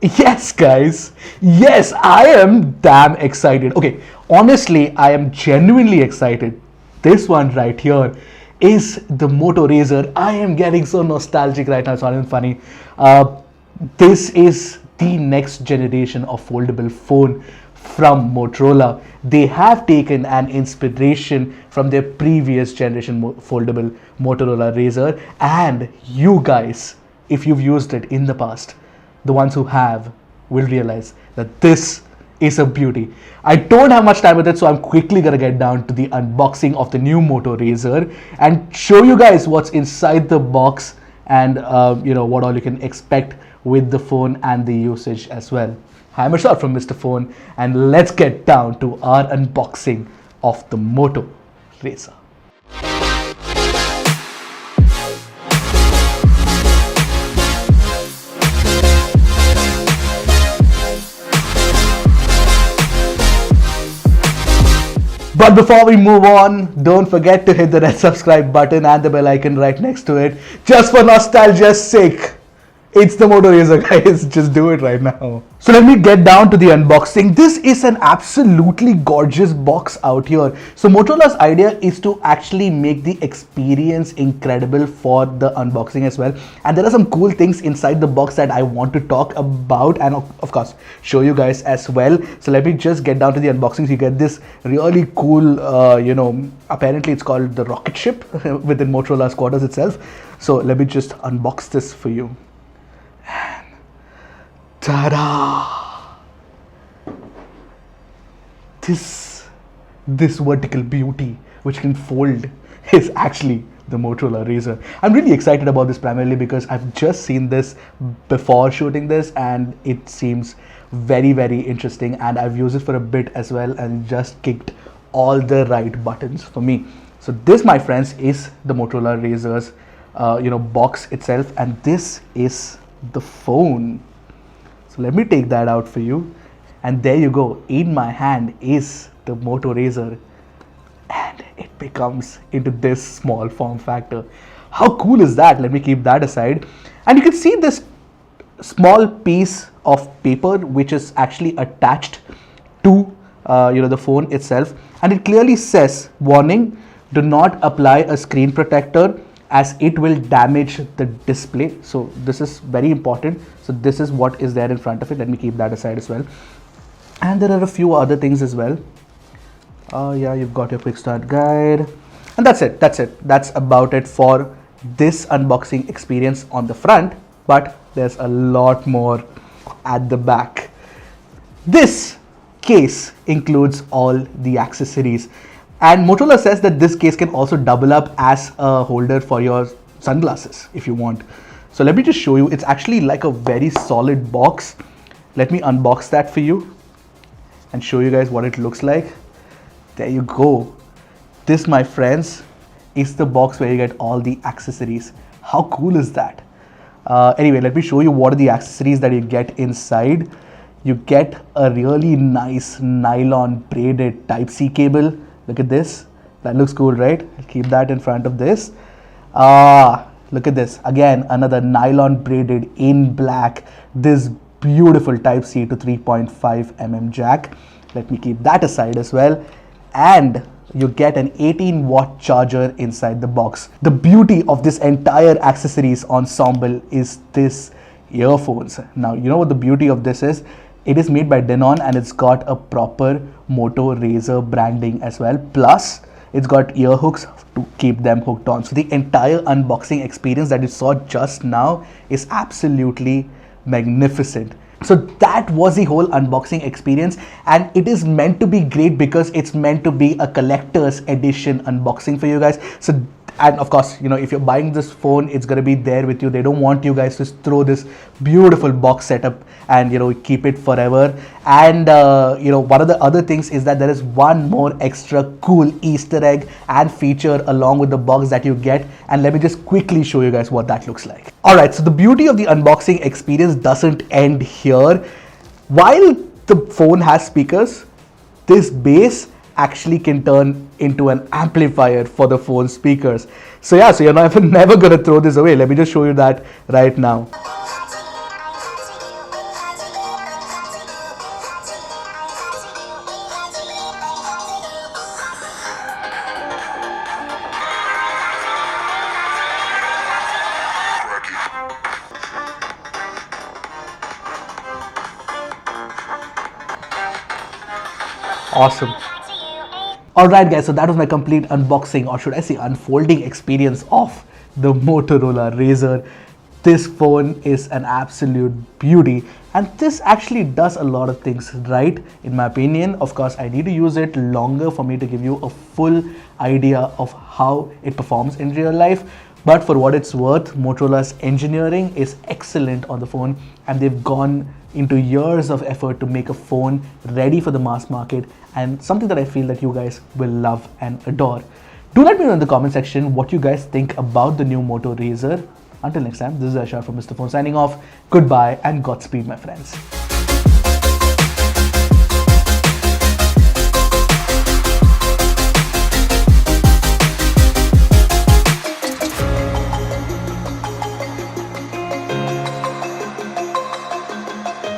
Yes, guys. Yes, I am damn excited. Okay, honestly, I am genuinely excited. This one right here is the Moto Razr. I am getting so nostalgic right now. It's not even funny. This is the next generation of foldable phone from Motorola. They have taken an inspiration from their previous generation foldable Motorola Razr, and you guys, if you've used it in the past, the ones who have will realize that this is a beauty. I don't have much time with it, so I'm quickly gonna get down to the unboxing of the new Moto Razr and show you guys what's inside the box and what all you can expect with the phone and the usage as well. Hi, I'm Ershad from Mr. Phone, and let's get down to our unboxing of the Moto Razr. But before we move on, don't forget to hit the red subscribe button and the bell icon right next to it. Just for nostalgia's sake. It's the Moto Razr, guys. Just do it right now. So let me get down to the unboxing. This is an absolutely gorgeous box out here. So Motorola's idea is to actually make the experience incredible for the unboxing as well. And there are some cool things inside the box that I want to talk about and of course show you guys as well. So let me just get down to the unboxing. So you get this really cool, apparently it's called the rocket ship within Motorola's quarters itself. So let me just unbox this for you. Ta-da! This vertical beauty which can fold is actually the Motorola Razr. I'm really excited about this primarily because I've just seen this before shooting this and it seems very, very interesting, and I've used it for a bit as well and just kicked all the right buttons for me. So this, my friends, is the Motorola Razr's box itself, and this is the phone. So let me take that out for you, and there you go. In my hand is the Moto Razr, and it becomes into this small form factor. How cool is that? Let me keep that aside, and you can see this small piece of paper which is actually attached to the phone itself, and it clearly says, warning, do not apply a screen protector as it will damage the display. So this is very important. So this is what is there in front of it. Let me keep that aside as well. And there are a few other things as well. Yeah, you've got your quick start guide, and that's it. That's about it for this unboxing experience on the front, but there's a lot more at the back. This case includes all the accessories. And Motorola says that this case can also double up as a holder for your sunglasses if you want. So let me just show you. It's actually like a very solid box. Let me unbox that for you and show you guys what it looks like. There you go. This, my friends, is the box where you get all the accessories. How cool is that? Anyway, let me show you what are the accessories that you get inside. You get a really nice nylon braided Type-C cable. Look at this. That looks cool, right? I'll keep that in front of this. Look at this. Again, another nylon braided in black. This beautiful Type-C to 3.5mm jack. Let me keep that aside as well. And you get an 18-watt charger inside the box. The beauty of this entire accessories ensemble is this earphones. Now, you know what the beauty of this is? It is made by Denon and it's got a proper Moto Razr branding as well. Plus, it's got ear hooks to keep them hooked on. So the entire unboxing experience that you saw just now is absolutely magnificent. So that was the whole unboxing experience, and it is meant to be great because it's meant to be a collector's edition unboxing for you guys. So, and of course, if you're buying this phone, it's going to be there with you. They don't want you guys to throw this beautiful box setup and keep it forever. And one of the other things is that there is one more extra cool Easter egg and feature along with the box that you get, and let me just quickly show you guys what that looks like. All right, so the beauty of the unboxing experience doesn't end here. While the phone has speakers, this base actually can turn into an amplifier for the phone speakers. So yeah, so you're never gonna throw this away. Let me just show you that right now. Awesome. Alright guys, so that was my complete unboxing, or should I say unfolding experience of the Motorola Razr. This phone is an absolute beauty, and this actually does a lot of things right, in my opinion. Of course, I need to use it longer for me to give you a full idea of how it performs in real life. But for what it's worth, Motorola's engineering is excellent on the phone, and they've gone into years of effort to make a phone ready for the mass market, and something that I feel that you guys will love and adore. Do let me know in the comment section what you guys think about the new Moto Razr. Until next time, this is Ershad from Mr. Phone signing off. Goodbye and Godspeed, my friends.